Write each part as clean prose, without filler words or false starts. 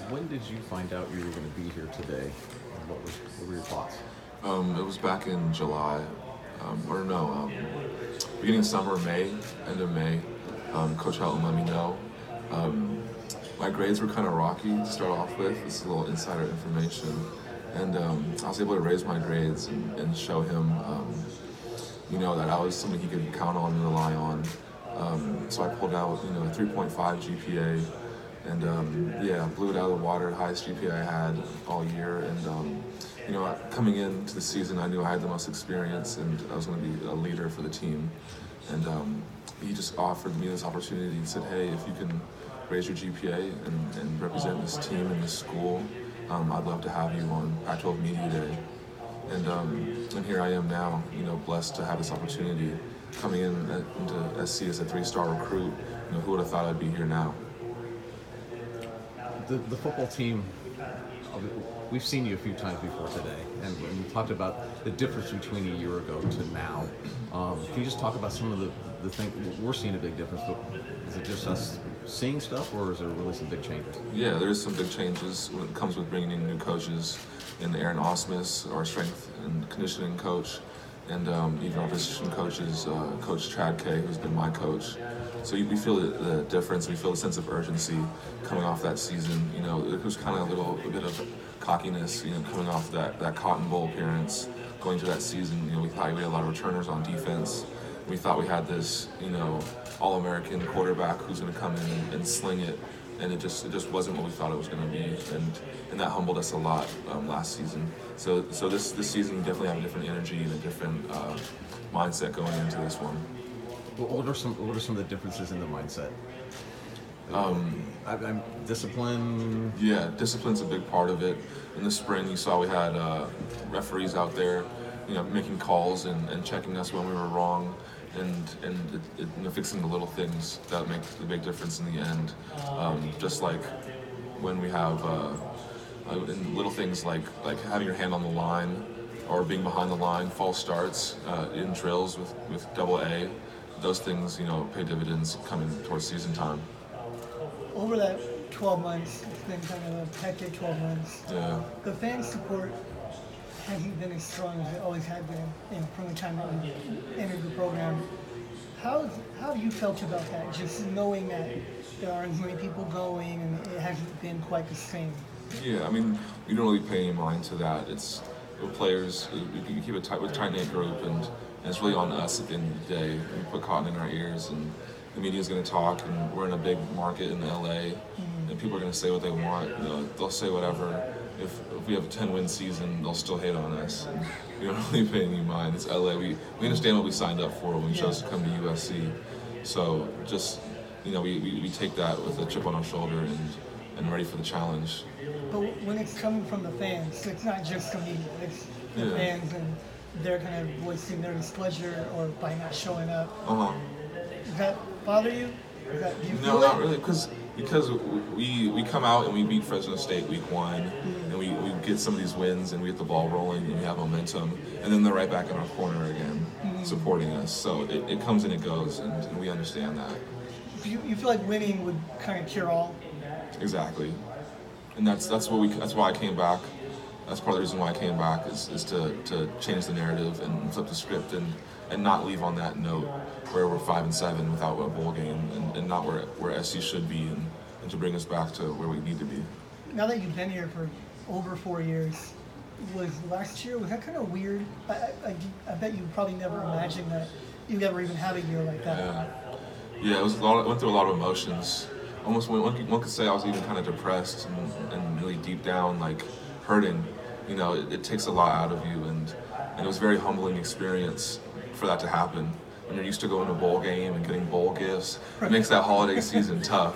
When did you find out you were going to be here today? And what were your thoughts? It was back in July, or no, beginning of summer, May, end of May. Coach Helton let me know. Um, my grades were kind of rocky to start off with. This is a little insider information. And I was able to raise my grades and show him, that I was something he could count on and rely on. So I pulled out, a 3.5 GPA, and blew it out of the water, highest GPA I had all year. And coming into the season, I knew I had the most experience, and I was going to be a leader for the team. And he just offered me this opportunity. He said, "Hey, if you can raise your GPA and represent this team and this school, I'd love to have you on Pac-12 Media Day." And here I am now, blessed to have this opportunity. Coming into SC as a 3-star recruit, who would have thought I'd be here now? The football team, we've seen you a few times before today, and we talked about the difference between a year ago to now. Can you just talk about some of the things? We're seeing a big difference, but is it just us seeing stuff, or is there really some big changes? Yeah, there's some big changes when it comes with bringing in new coaches. And Aaron Osmus, our strength and conditioning coach, and even our position coaches, Coach Chad Kay, who's been my coach. So we feel the difference. We feel the sense of urgency coming off that season. It was kind of a bit of cockiness, coming off that Cotton Bowl appearance, going to that season. We thought we had a lot of returners on defense. We thought we had this, All-American quarterback who's going to come in and sling it. And it just wasn't what we thought it was going to be, and that humbled us a lot last season. So this season we definitely have a different energy and a different mindset going into this one. What are some of the differences in the mindset? I'm discipline. Yeah, discipline's a big part of it. In the spring, you saw we had referees out there, making calls and checking us when we were wrong. And fixing the little things that make the big difference in the end. Just like when we have little things like having your hand on the line or being behind the line, false starts in drills with double A. Those things, pay dividends coming towards season time. Over that 12 months, it's been kind of a hectic 12 months. Yeah. The fan support hasn't been as strong as it always had been, from the time that we entered the program. How have you felt about that? Just knowing that there aren't as many people going and it hasn't been quite the same. Yeah, we don't really pay any mind to that. It's the players. We keep a tight-knit group, and it's really on us at the end of the day. We put cotton in our ears, and the media's going to talk, and we're in a big market in LA, and people are going to say what they want. They'll say whatever. If we have a 10-win season, they'll still hate on us. And we don't really pay any mind. It's LA. We understand what we signed up for when we chose to come to USC. So just, we take that with a chip on our shoulder and ready for the challenge. But when it's coming from the fans, it's not just the media. It's the fans, and they're kind of voicing their displeasure or by not showing up. Does that bother you? Do you feel not really, because we come out and we beat Fresno State week 1, and we get some of these wins and we get the ball rolling and we have momentum, and then they're right back in our corner again, supporting us. So it comes and it goes, and we understand that. You feel like winning would kind of cure all? Exactly, and that's why I came back. That's part of the reason why I came back is to change the narrative and flip the script and not leave on that note where we're 5-7 without a bowl game and not where SC should be and to bring us back to where we need to be. Now that you've been here for over 4 years, was that kind of weird? I bet you probably never imagined that you'd ever even have a year like that. Yeah, it was I went through a lot of emotions. Almost one could say I was even kind of depressed and really deep down, like hurting. It takes a lot out of you, and it was a very humbling experience for that to happen. When you're used to going to a bowl game and getting bowl gifts, it makes that holiday season tough.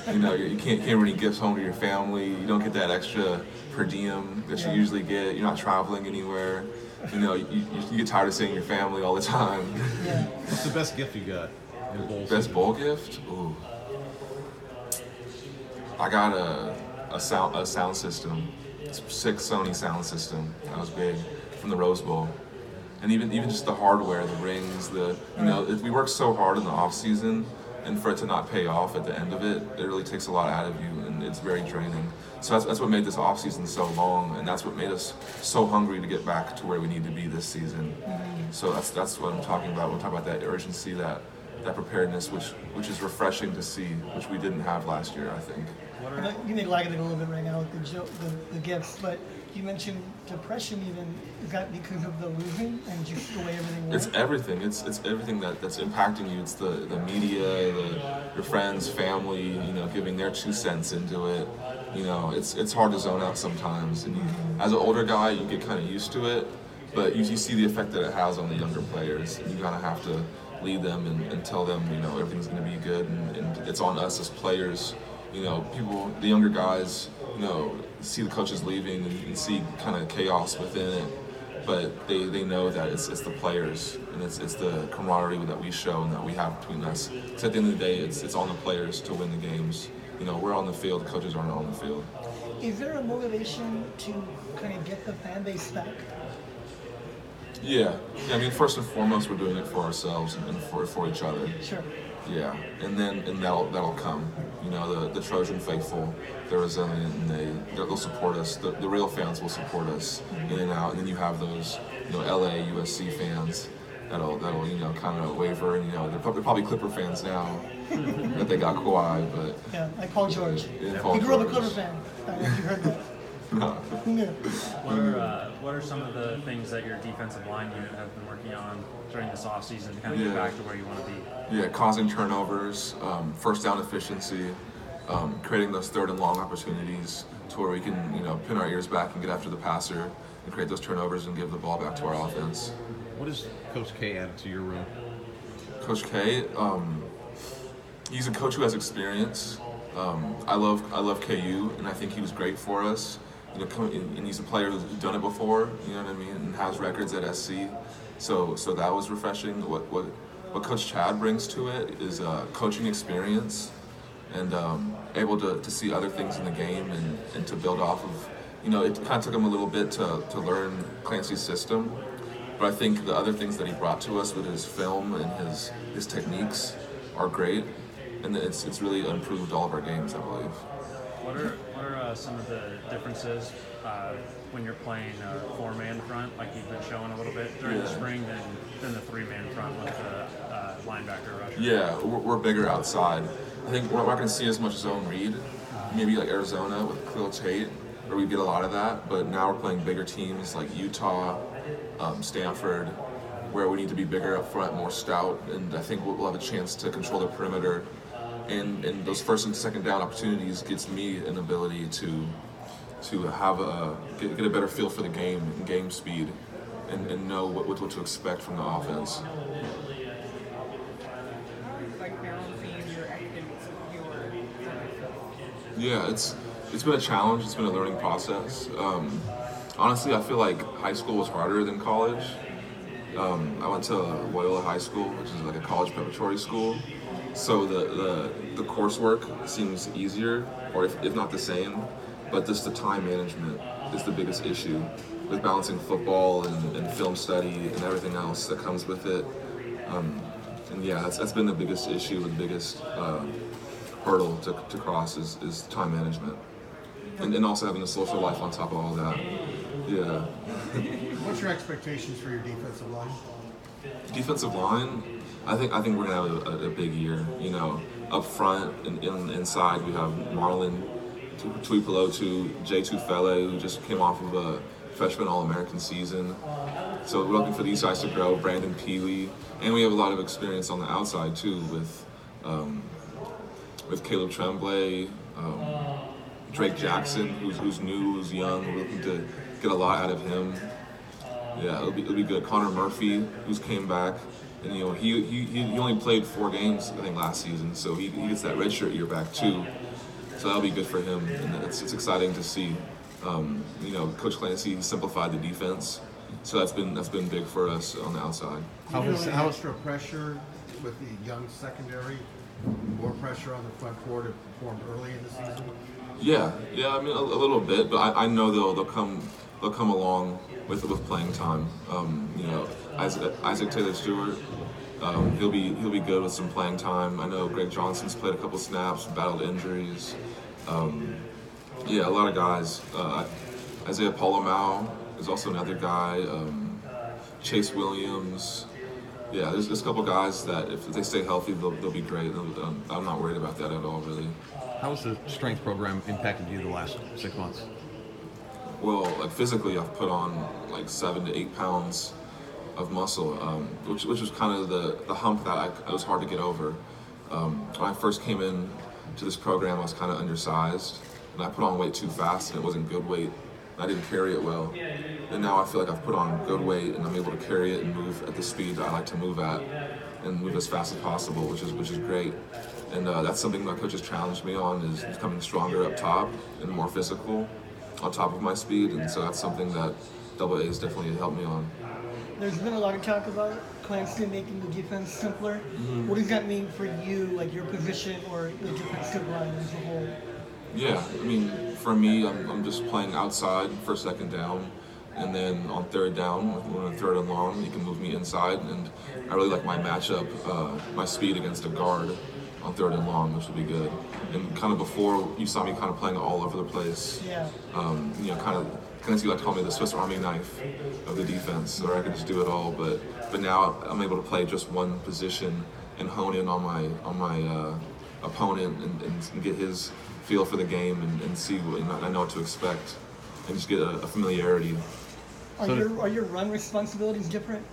You can't bring any gifts home to your family. You don't get that extra per diem that you usually get. You're not traveling anywhere. You get tired of seeing your family all the time. Yeah. What's the best gift you got in bowls? Best bowl gift? Ooh. I got a sound system, 6 Sony sound system. That was big, from the Rose Bowl. And even just the hardware, the rings, we worked so hard in the off season and for it to not pay off at the end of it, it really takes a lot out of you, and it's very draining. So that's what made this offseason so long, and that's what made us so hungry to get back to where we need to be this season. So that's what I'm talking about. We're talking about that urgency, that preparedness, which is refreshing to see, which we didn't have last year, I think. You may lag it a little bit right now with the gifts, but you mentioned depression even. Is that because of the losing and just the way everything was? It's everything. It's everything that's impacting you. It's the media, your friends, family, giving their 2 cents into it. It's hard to zone out sometimes. And as an older guy, you get kind of used to it, but you see the effect that it has on the younger players. And you kind of have to lead them and tell them, everything's going to be good, and it's on us as players. People, the younger guys, see the coaches leaving and see kind of chaos within it, but they know that it's the players, and it's the camaraderie that we show and that we have between us. Because at the end of the day, it's on the players to win the games. We're on the field, the coaches aren't on the field. Is there a motivation to kind of get the fan base back? Yeah, I mean, first and foremost, we're doing it for ourselves and for each other. Sure. Yeah, and that'll come. The Trojan faithful, they're resilient, and they'll support us. The real fans will support us in and out. And then you have those, LA, USC fans that'll kind of waver. And they're probably Clipper fans now that they got Kawhi, but yeah, like Paul George. Paul He grew up a George. Clipper fan. I don't know if you heard that. No. Yeah. What are some of the things that your defensive line unit have been working on during this offseason to kind of get back to where you want to be? Yeah, causing turnovers, first down efficiency, creating those third and long opportunities to where we can, pin our ears back and get after the passer and create those turnovers and give the ball back to our offense. What has Coach K added to your room? Coach K, he's a coach who has experience. I love KU, and I think he was great for us. And he's a player who's done it before, and has records at SC. So that was refreshing. What Coach Chad brings to it is coaching experience and able to see other things in the game and to build off of. It kind of took him a little bit to learn Clancy's system, but I think the other things that he brought to us with his film and his techniques are great, and it's really improved all of our games, I believe. What are some of the differences when you're playing a 4-man front, like you've been showing a little bit during the spring, than the 3-man front with the linebacker rusher? Yeah, we're bigger outside. I think we're not going to see as much zone read, maybe like Arizona with Khalil Tate, where we get a lot of that, but now we're playing bigger teams like Utah, Stanford, where we need to be bigger up front, more stout, and I think we'll have a chance to control the perimeter. And those first and second down opportunities gets me an ability to have get a better feel for the game and game speed, and know what to expect from the offense. Like balancing your academics with your Yeah, it's been a challenge. It's been a learning process. Honestly, I feel like high school was harder than college. I went to Loyola High School, which is like a college preparatory school. So the coursework seems easier, or if not the same, but just the time management is the biggest issue with balancing football and film study and everything else that comes with it. And yeah, that's been the biggest issue and biggest hurdle to cross is time management. And also having a social life on top of all that. Yeah. What's your expectations for your defensive line? Defensive line, I think we're gonna have a big year. Up front and inside we have Marlon Tuipulotu, Jay Tufele, who just came off of a freshman All-American season. So we're looking for these guys to grow. Brandon Peely, and we have a lot of experience on the outside too with Caleb Tremblay, Drake Jackson, who's new, who's young. We're looking to get a lot out of him. Yeah, it'll be good. Connor Murphy, who's came back, and he only played 4 games I think last season, so he gets that redshirt year back too. So that'll be good for him, and it's exciting to see. Coach Clancy simplified the defense, so that's been big for us on the outside. How extra pressure with the young secondary? More pressure on the front four to perform early in the season? Yeah. I mean a little bit, but I know they'll come along with playing time. Isaac Taylor Stewart, He'll be good with some playing time. I know Greg Johnson's played a couple snaps, battled injuries. Yeah, a lot of guys. Isaiah Palomau is also another guy. Chase Williams. Yeah, there's a couple guys that if they stay healthy, they'll be great. I'm not worried about that at all, really. How has the strength program impacted you the last 6 months? Well, like physically, I've put on like 7 to 8 pounds of muscle, which was kind of the hump that it was hard to get over. When I first came in to this program, I was kind of undersized, and I put on weight too fast, and it wasn't good weight. I didn't carry it well. And now I feel like I've put on good weight, and I'm able to carry it and move at the speed that I like to move at, and move as fast as possible, which is great. And that's something my coaches challenged me on, is becoming stronger up top and more physical on top of my speed. And so that's something that AA has definitely helped me on. There's been a lot of talk about Clemson making the defense simpler. What does that mean for you, like your position or the defensive line as a whole? Yeah, I mean, for me, I'm just playing outside for second down, and then on third down, when I'm third and long, you can move me inside, and I really like my matchup, my speed against a guard on third and long, which would be good. And kind of before, you saw me kind of playing all over the place. Yeah. You know, kind of see, like, call me the Swiss Army knife of the defense, or I could just do it all. But now I'm able to play just one position and hone in on my opponent and get his feel for the game and see what I know what to expect, and just get a familiarity. Are your run responsibilities different?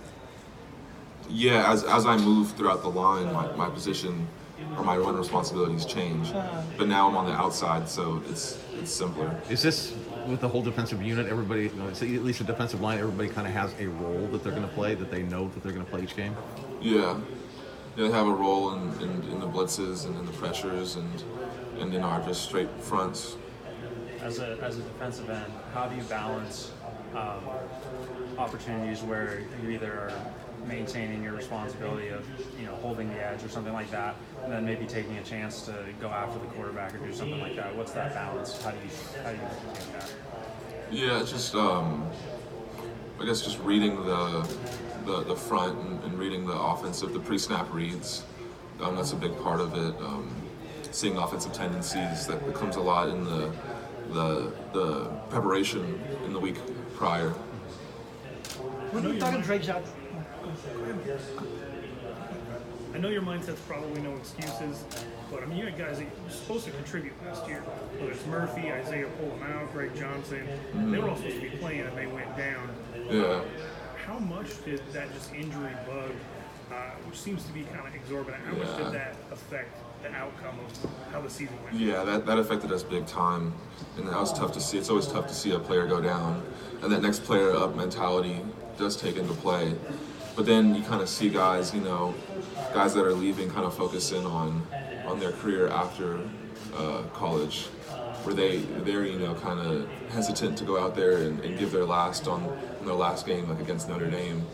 Yeah, as I move throughout the line, my position or my run responsibilities change. But now I'm on the outside, so it's simpler. Is this with the whole defensive unit? Everybody, at least the defensive line, everybody kind of has a role that they're going to play, that they know that they're going to play each game? Yeah, they have a role in the blitzes and in the pressures and in our just straight fronts. As a defensive end, how do you balance opportunities where you either are maintaining your responsibility of holding the edge or something like that, and then maybe taking a chance to go after the quarterback or do something like that? What's that balance? How do you take that? Yeah, it's just I guess just reading the front and reading the offensive, the pre-snap reads. That's a big part of it. Seeing offensive tendencies, that comes a lot in the preparation in the week prior. What do you thought of Drake Johnson? I know your mindset's probably no excuses, but I mean, you had guys that were supposed to contribute last year. Whether it's Murphy, Isaiah Palomau, Greg Johnson, they were all supposed to be playing and they went down. Yeah. How much did that just injury bug, which seems to be kind of exorbitant, how much did that affect the outcome of how the season went? Yeah, that affected us big time, and that was tough to see. It's always tough to see a player go down, and that next player up mentality does take into play. But then you kind of see guys, guys that are leaving kind of focus in on their career after college, where they're kind of hesitant to go out there and give their last on their last game, like against Notre Dame,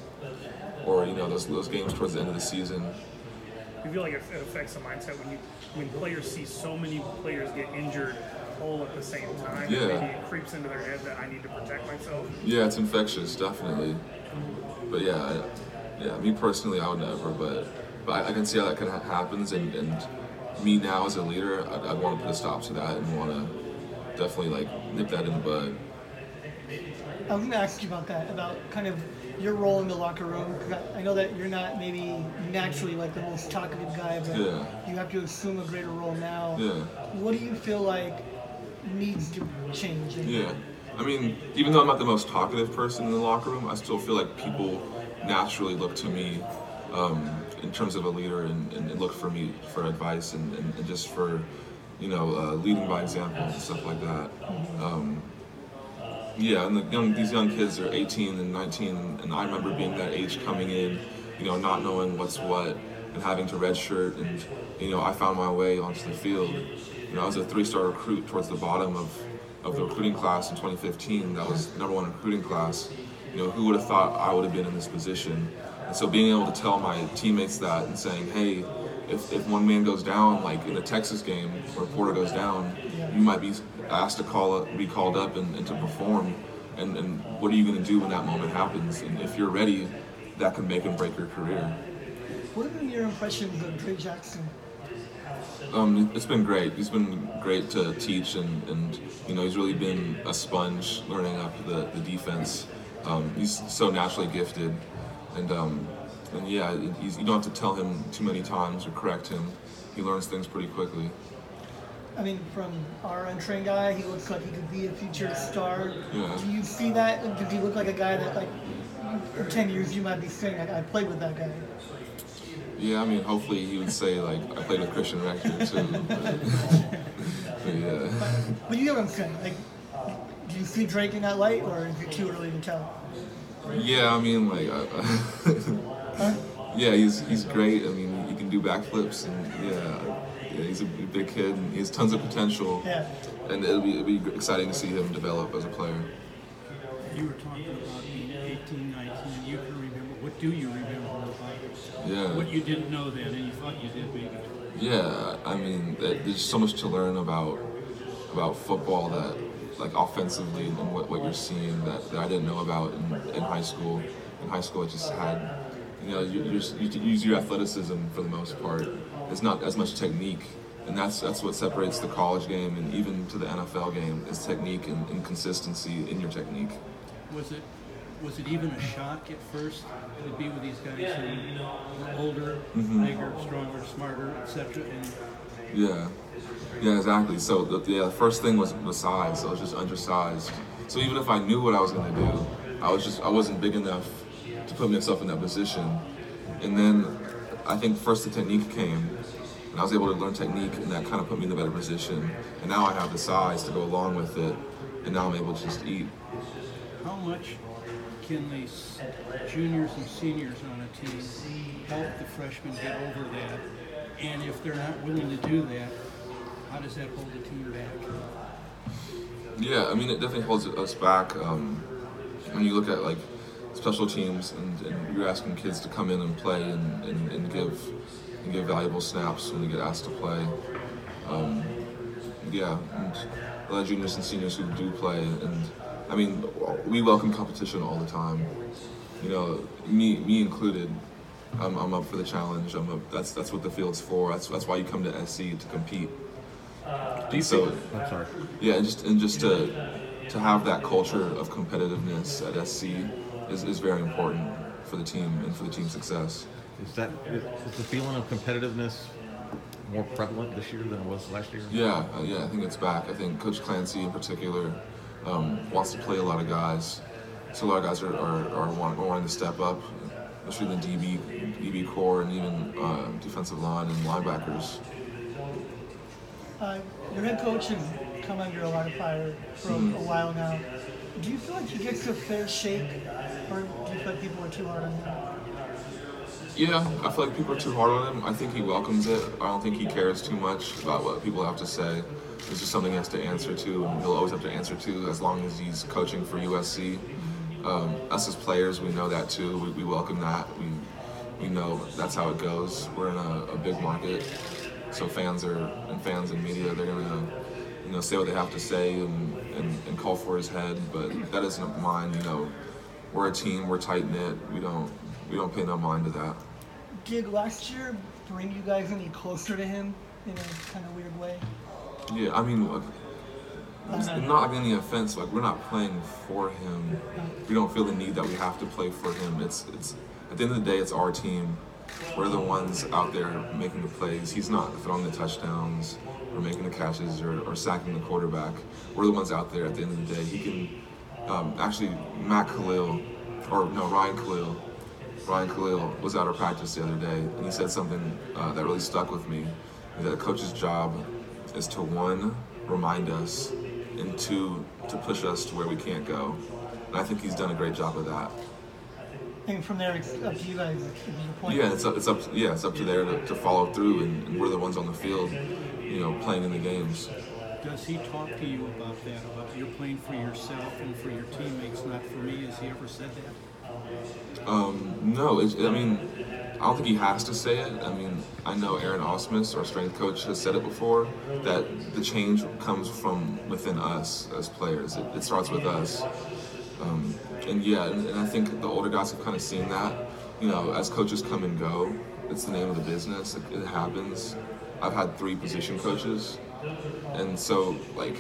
or those games towards the end of the season. I feel like it affects the mindset when players see so many players get injured all at the same time. Yeah. Maybe it creeps into their head that I need to protect myself. Yeah, it's infectious, definitely. But yeah, me personally, I would never. But I can see how that kind of happens, and me now as a leader, I'd want to put a stop to that and want to definitely nip that in the bud. I was going to ask you about that, about kind of your role in the locker room. 'Cause I know that you're not maybe naturally the most talkative guy, but you have to assume a greater role now. Yeah. What do you feel like needs to change? Yeah. I mean, even though I'm not the most talkative person in the locker room, I still feel like people naturally look to me in terms of a leader and look for me for advice and just for, leading by example and stuff like that. Yeah, and these young kids are 18 and 19, and I remember being that age coming in, not knowing what's what and having to redshirt, and I found my way onto the field. I was a 3-star recruit towards the bottom of the recruiting class in 2015. That was #1 recruiting class. Who would have thought I would have been in this position? And so being able to tell my teammates that and saying, hey, if one man goes down, like in the Texas game, where Porter goes down, you might be asked to be called up and to perform. And what are you going to do when that moment happens? And if you're ready, that can make and break your career. What have been your impressions of Dre Jackson? It's been great. He's been great to teach, and he's really been a sponge learning up the defense. He's so naturally gifted, and yeah, you don't have to tell him too many times or correct him. He learns things pretty quickly. I mean, from our untrained guy, he looks like he could be a future star. Yeah. Do you see that? Does he look like a guy that, like, in 10 years you might be saying, I played with that guy? Yeah, I mean, hopefully he would say, like, I played with Christian Rector, too. But yeah. But you know what I'm saying? Like, do you see Drake in that light, or is it too early to tell? Yeah, I mean, like, Huh? yeah, he's great. I mean, he can do backflips, and yeah, he's a big kid, and he has tons of potential. Yeah. And it'll be exciting to see him develop as a player. You were talking about being 18, 19, and you can remember. What do you remember about Yeah. what you didn't know then and you thought you did maybe? Yeah, I mean, there's so much to learn about football that, like, offensively and what you're seeing that I didn't know about in high school. In high school, I just had, you use your athleticism for the most part. It's not as much technique, and that's what separates the college game and even to the NFL game is technique and consistency in your technique. Was it even a shock at first to be with these guys who were older, bigger, stronger, smarter, etc.? Yeah, exactly. So the first thing was size. I was just undersized. So even if I knew what I was going to do, I wasn't big enough to put myself in that position. And then I think first the technique came, and I was able to learn technique, and that kind of put me in a better position. And now I have the size to go along with it, and now I'm able to just eat. How much can the juniors and seniors on a team help the freshmen get over that? And if they're not willing to do that, how does that hold the team back? Yeah, I mean, it definitely holds us back. When you look at, like, special teams and you're asking kids to come in and play and give valuable snaps when they get asked to play. Yeah, and a lot of juniors and seniors who do play, and I mean, we welcome competition all the time. You know, me included. I'm up for the challenge. That's what the field's for. That's why you come to SC to compete. I'm sorry. Yeah, and just to have that culture of competitiveness at SC is very important for the team and for the team's success. Is the feeling of competitiveness more prevalent this year than it was last year? Yeah, I think it's back. I think Coach Clancy in particular wants to play a lot of guys. So a lot of guys are wanting to step up, especially the DB core and even defensive line and linebackers. Your head coach has come under a lot of fire for a while now. Do you feel like he gets a fair shake, or do you feel like people are too hard on him? Yeah, I feel like people are too hard on him. I think he welcomes it. I don't think he cares too much about what people have to say. It's just something he has to answer to, and he'll always have to answer to as long as he's coaching for USC. Us as players, we know that too. We welcome that. We know that's how it goes. We're in a big market, so fans and media, they're gonna say what they have to say and call for his head. But that doesn't mind. We're a team. We're tight knit. We don't pay no mind to that. Did last year bring you guys any closer to him in a kind of weird way? Yeah, I mean, look, it's not any offense. Like, we're not playing for him. We don't feel the need that we have to play for him. It's at the end of the day, it's our team. We're the ones out there making the plays. He's not throwing the touchdowns or making the catches or sacking the quarterback. We're the ones out there at the end of the day. He can actually Ryan Khalil was out of practice the other day, and he said something that really stuck with me. That a coach's job is to, 1, remind us, and 2, to push us to where we can't go. And I think he's done a great job of that. And from there, it's up to you guys. Is your point? Yeah, it's up to there to follow through, and we're the ones on the field, playing in the games. Does he talk to you about that, about you're playing for yourself and for your teammates, not for me? Has he ever said that? No, I don't think he has to say it. I mean, I know Aaron Osmus, our strength coach, has said it before, that the change comes from within us as players. It starts with us. And I think the older guys have kind of seen that. As coaches come and go, it's the name of the business. It happens. I've had 3 position coaches, and so like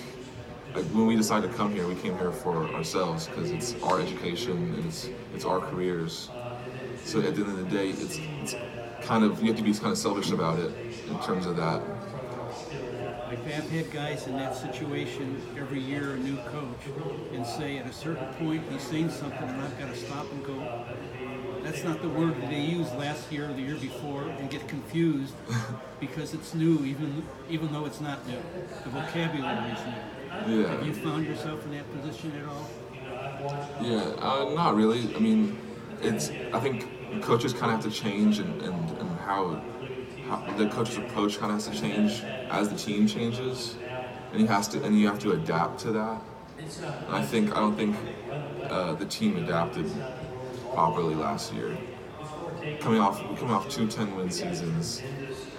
when we decided to come here, we came here for ourselves because it's our education and it's our careers. So at the end of the day, it's kind of, you have to be kind of selfish about it in terms of that. Like I've had guys in that situation every year, a new coach, and say at a certain point he's saying something and I've got to stop and go, that's not the word that they used last year or the year before, and get confused because it's new, even though it's not new. The vocabulary is new. Yeah. Have you found yourself in that position at all? Yeah, not really. I mean, I think coaches kind of have to change, and how the coach's approach kind of has to change as the team changes, and you have to adapt to that. And I don't think the team adapted properly last year. We coming off 2 10-win seasons,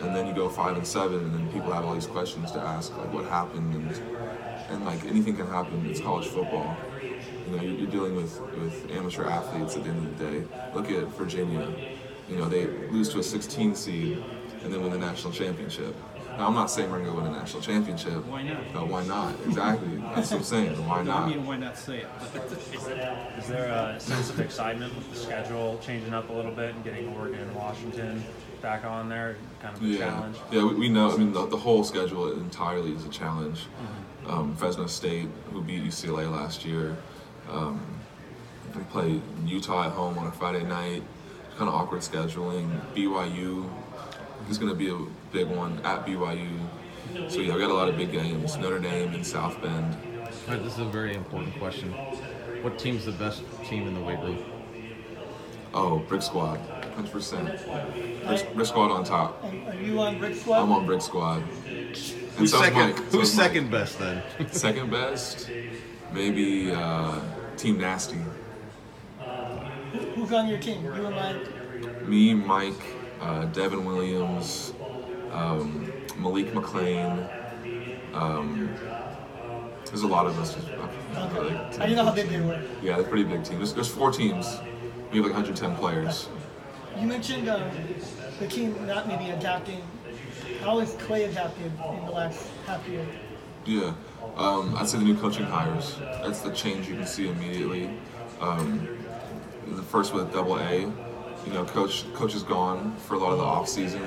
and then you go 5-7, and then people have all these questions to ask, like what happened, and like anything can happen. It's college football. You know, you're dealing with amateur athletes at the end of the day. Look at Virginia. You know, they lose to a 16 seed and then win the national championship. Now, I'm not saying we're going to win a national championship. Why not? No, why not? Exactly. That's what I'm saying. Why No, I not? mean, why not say it? Is there a sense of excitement with the schedule changing up a little bit and getting Oregon and Washington back on there? Kind of a challenge? Yeah, we know. I mean, the whole schedule entirely is a challenge. Fresno State, who beat UCLA last year, we play Utah at home on a Friday night. Kind of awkward scheduling. BYU is going to be a big one at BYU. So yeah, we got a lot of big games. Notre Dame and South Bend. All right, this is a very important question. What team's the best team in the weight room? Oh, Brick Squad, 100%. Brick Squad on top. Are you on Brick Squad? I'm on Brick Squad. Who's so is second? Mike. So Who's is Mike. second best then? Second best? Maybe Team Nasty. Who's on your team? You and Mike? Me, Mike, Devin Williams, Malik McLean. There's a lot of us. I didn't know how big they were. Yeah, they're a pretty big team. There's 4 teams. We have like 110 players. You mentioned the team not maybe adapting. How has Clay adapted in the last half year? Yeah, I'd say the new coaching hires. That's the change you can see immediately. The first with AA, you know, coach is gone for a lot of the off season.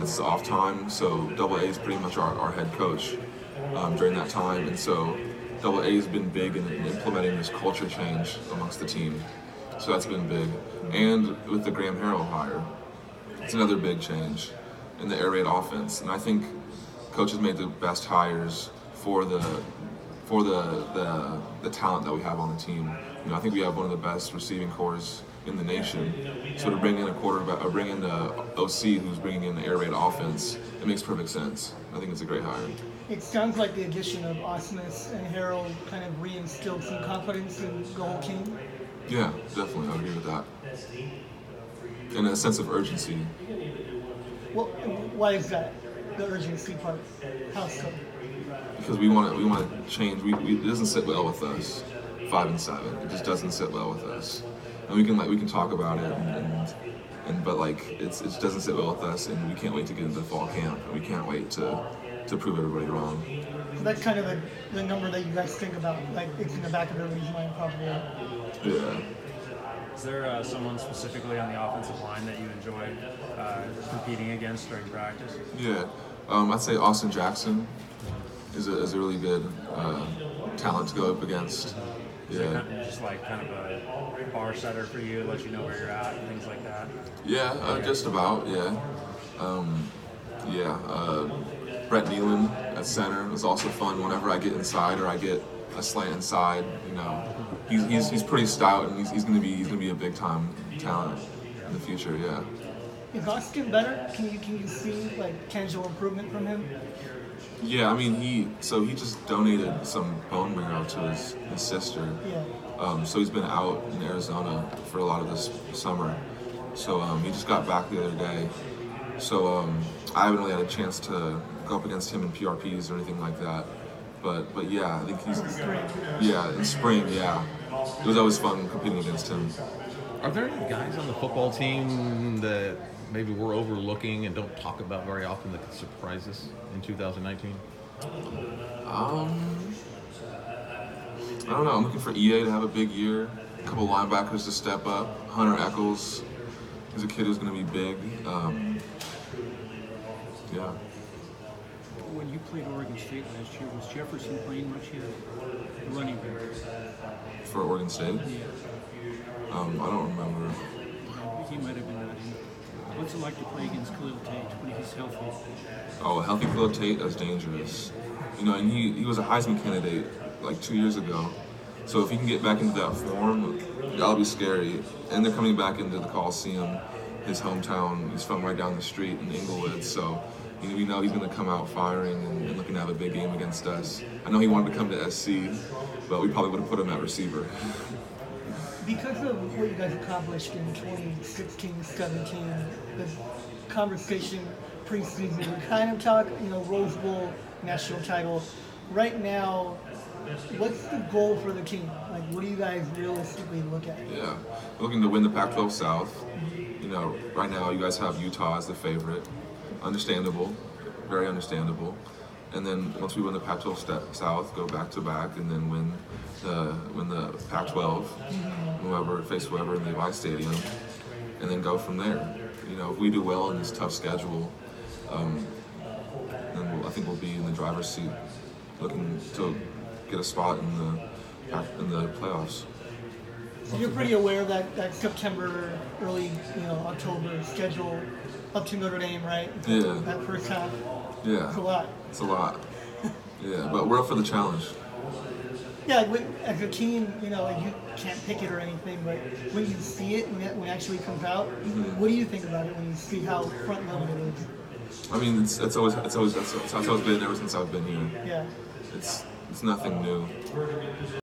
It's the off time, so AA is pretty much our head coach during that time, and so AA has been big in implementing this culture change amongst the team. So that's been big, and with the Graham Harrell hire, it's another big change in the air raid offense. And I think coach has made the best hires for the talent that we have on the team. You know, I think we have one of the best receiving corps in the nation. So to bring in a quarterback, or bring in the OC who's bringing in the air raid offense, it makes perfect sense. I think it's a great hire. It sounds like the addition of Osmus and Harold kind of reinstilled some confidence in the whole team. Yeah, definitely, I agree with that. And a sense of urgency. Well, why is that? The urgency part. How so? Because we want to change. It doesn't sit well with us. 5-7. It just doesn't sit well with us. And we can talk about it, but it doesn't sit well with us, and we can't wait to get into fall camp. And we can't wait to prove everybody wrong. So that's kind of the number that you guys think about. Like it's in the back of everybody's mind, probably. Yeah. Is there someone specifically on the offensive line that you enjoy competing against during practice? Yeah, I'd say Austin Jackson is a really good talent to go up against. Yeah. Just like kind of a bar setter for you, let you know where you're at and things like that. Yeah, just about. Yeah. Brett Nealon at center was also fun. Whenever I get inside or I get a slant inside, you know, he's pretty stout, and he's gonna be a big time talent in the future. Yeah. Is Austin better? Can you see like tangible improvement from him? Yeah, I mean he just donated some bone marrow to his sister. Yeah. So he's been out in Arizona for a lot of this summer. So he just got back the other day. So I haven't really had a chance to go up against him in PRPs or anything like that. But yeah, I think he's in spring. Yeah, it was always fun competing against him. Are there any guys on the football team that maybe we're overlooking and don't talk about very often that could surprise us in 2019? I don't know. I'm looking for EA to have a big year. A couple linebackers to step up. Hunter Echols. He's a kid who's going to be big. Yeah. When you played Oregon State last year, was Jefferson playing much yet? Running back. For Oregon State? Yeah. I don't remember. He might have been not in. What's it like to play against Khalil Tate when he's healthy? Oh, a healthy Khalil Tate, that's dangerous. You know, and he was a Heisman candidate like 2 years ago. So if he can get back into that form, that'll be scary. And they're coming back into the Coliseum, his hometown. He's from right down the street in Inglewood. So we know he's going to come out firing and looking to have a big game against us. I know he wanted to come to SC, but we probably would have put him at receiver. Because of what you guys accomplished in 2016-17, the conversation preseason, we kind of talk, Rose Bowl, national title. Right now, what's the goal for the team? Like, what do you guys realistically look at? Yeah, we're looking to win the Pac-12 South. You know, right now you guys have Utah as the favorite. Understandable, very understandable. And then once we win the Pac-12 South, go back to back, and then win the Pac-12, face whoever in the Levi Stadium, and then go from there. You know, if we do well in this tough schedule, then I think we'll be in the driver's seat, looking to get a spot in the playoffs. So you're pretty aware that September, early, October schedule up to Notre Dame, right? Yeah. That first half. Yeah. It's a lot. It's a lot. Yeah, but we're up for the challenge. Yeah, as a team, you can't pick it or anything, but when you see it, when it actually comes out, what do you think about it when you see how front-loaded it is? I mean, that's how it's always been ever since I've been here. Yeah. It's nothing new.